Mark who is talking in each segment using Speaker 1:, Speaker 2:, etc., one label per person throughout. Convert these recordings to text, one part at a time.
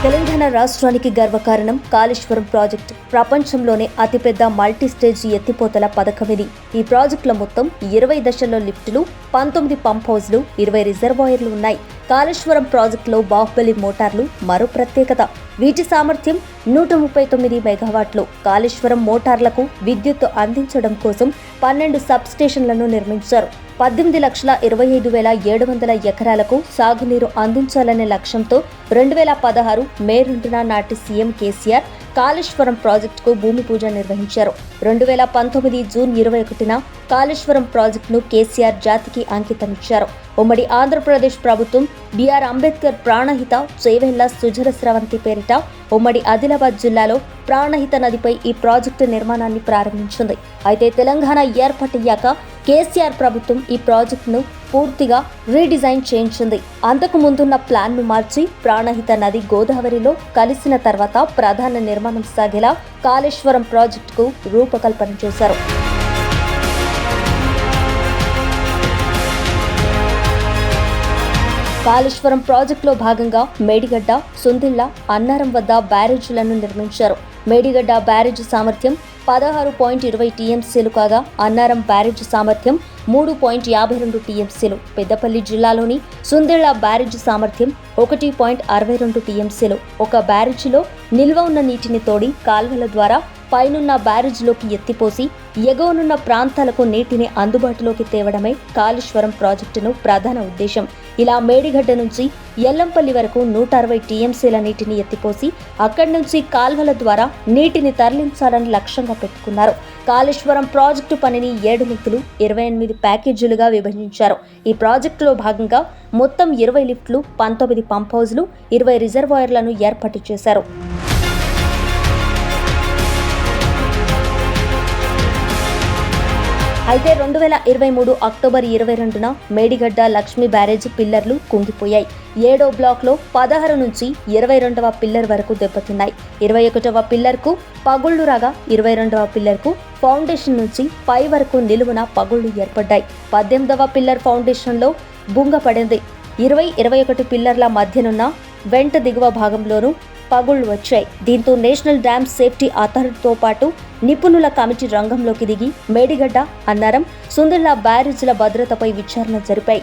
Speaker 1: తెలంగాణ రాష్ట్రానికి గర్వకారణం కాళేశ్వరం ప్రాజెక్టు. ప్రపంచంలోనే అతిపెద్ద మల్టీస్టేజ్ ఎత్తిపోతల పథకం ఇది. ఈ ప్రాజెక్టులో మొత్తం 20 దశల్లో లిఫ్టులు, 19 పంప్ హౌజ్లు, 20 రిజర్వాయర్లు ఉన్నాయి. కాళేశ్వరం ప్రాజెక్టులో బాహుబలి మోటార్లు మరో ప్రత్యేకత. వీటి సామర్థ్యం 139 మెగావాట్లు. కాళేశ్వరం మోటార్లకు విద్యుత్తు అందించడం కోసం 12 సబ్ స్టేషన్లను నిర్మించారు. 18,25,700 ఎకరాలకు సాగునీరు అందించాలనే లక్ష్యంతో 2016 మే 2న నాటి సీఎం కేసీఆర్ కాళేశ్వరం ప్రాజెక్టుకు భూమి పూజ నిర్వహించారు. 2019 జూన్ 21న కాళేశ్వరం ప్రాజెక్టును కేసీఆర్ జాతికి అంకితమిచ్చారు. ఉమ్మడి ఆంధ్రప్రదేశ్ ప్రభుత్వం బిఆర్ అంబేద్కర్ ప్రాణహిత చేవెళ్ల సుజల స్రవంతి పేరిట ఉమ్మడి ఆదిలాబాద్ జిల్లాలో ప్రాణహిత నదిపై ఈ ప్రాజెక్టు నిర్మాణాన్ని ప్రారంభించింది. అయితే తెలంగాణ ఏర్పాటయ్యాక కేసీఆర్ ప్రభుత్వం ఈ ప్రాజెక్టును పూర్తిగా రీడిజైన్ చేయించింది. అంతకు ముందున్న ప్లాన్ను మార్చి ప్రాణహిత నది గోదావరిలో కలిసిన తర్వాత ప్రధాన నిర్మాణం సాగేలా కాళేశ్వరం ప్రాజెక్టుకు రూపకల్పన చేశారు. కాళేశ్వరం ప్రాజెక్టులో భాగంగా మేడిగడ్డ, సుందిళ్ల, అన్నారం వద్ద బ్యారేజీలను నిర్మించారు. మేడిగడ్డ బ్యారేజీ సామర్థ్యం 16.20 టీఎంసీలు కాగా అన్నారం బ్యారేజీ సామర్థ్యం 3.52 టీఎంసీలు. పెద్దపల్లి జిల్లాలోని సుందిళ్ల బ్యారేజీ సామర్థ్యం 1.62 టీఎంసీలు. ఒక బ్యారేజీలో నిల్వ ఉన్న నీటిని తోడి కాల్వల ద్వారా పైనున్న బ్యారేజీలోకి ఎత్తిపోసి ఎగువనున్న ప్రాంతాలకు నీటిని అందుబాటులోకి తేవడమే కాళేశ్వరం ప్రాజెక్టును ప్రధాన ఉద్దేశం. ఇలా మేడిగడ్డ నుంచి ఎల్లంపల్లి వరకు 160 టీఎంసీల నీటిని ఎత్తిపోసి అక్కడి నుంచి కాల్వల ద్వారా నీటిని తరలించాలని లక్ష్యంగా పెట్టుకున్నారు. కాళేశ్వరం ప్రాజెక్టు పనిని 7 లిఫ్టులు, 28 ప్యాకేజీలుగా విభజించారు. ఈ ప్రాజెక్టులో భాగంగా మొత్తం 20 లిఫ్టులు, 19 పంప్ హౌజ్లు, 20 రిజర్వాయర్లను ఏర్పాటు చేశారు. అయితే 2023 అక్టోబర్ 22న మేడిగడ్డ లక్ష్మీ బ్యారేజ్ పిల్లర్లు కుంగిపోయాయి. 7వ బ్లాక్లో 16 నుంచి 22వ పిల్లర్ వరకు దెబ్బతిన్నాయి. 21వ పిల్లర్కు పగుళ్లు రాగా 22వ పిల్లర్కు ఫౌండేషన్ నుంచి పై వరకు నిలువున పగుళ్లు ఏర్పడ్డాయి. 18వ పిల్లర్ ఫౌండేషన్లో బుంగపడింది. 20-21 పిల్లర్ల మధ్యనున్న వెంట దిగువ భాగంలోనూ పగుళ్లు వచ్చాయి. దీంతో నేషనల్ డ్యామ్ సేఫ్టీ అథారిటీతో పాటు నిపుణుల కమిటీ రంగంలోకి దిగి మేడిగడ్డ, అన్నారం, సుందిళ్ల బ్యారేజీల భద్రతపై విచారణ జరిపాయి.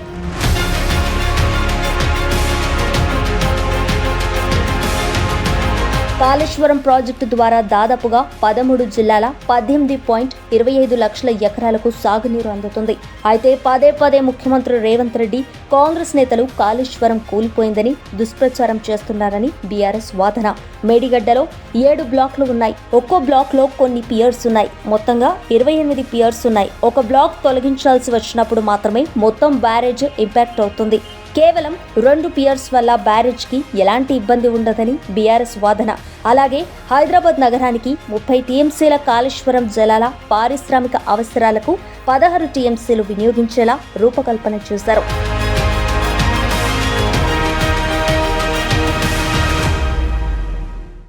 Speaker 1: కాళేశ్వరం ప్రాజెక్టు ద్వారా దాదాపుగా 13 జిల్లాల 18.25 లక్షల ఎకరాలకు సాగునీరు అందుతుంది. అయితే పదే ముఖ్యమంత్రి రేవంత్ రెడ్డి, కాంగ్రెస్ నేతలు కాళేశ్వరం కూలిపోయిందని దుష్ప్రచారం చేస్తున్నారని బీఆర్ఎస్ వాదన. మేడిగడ్డలో 7 బ్లాక్లు ఉన్నాయి. ఒక్కో బ్లాక్లో కొన్ని పియర్స్ ఉన్నాయి. మొత్తంగా 28 పియర్స్ ఉన్నాయి. ఒక బ్లాక్ తొలగించాల్సి వచ్చినప్పుడు మాత్రమే మొత్తం బ్యారేజ్ ఇంపాక్ట్ అవుతుంది. కేవలం 2 పియర్స్ వల్ల బ్యారేజ్కి ఎలాంటి ఇబ్బంది ఉండదని బీఆర్ఎస్ వాదన. అలాగే హైదరాబాద్ నగరానికి 30 టీఎంసీల కాళేశ్వరం జలాల పారిశ్రామిక అవసరాలకు 16 టీఎంసీలు వినియోగించేలా రూపకల్పన చేశారు.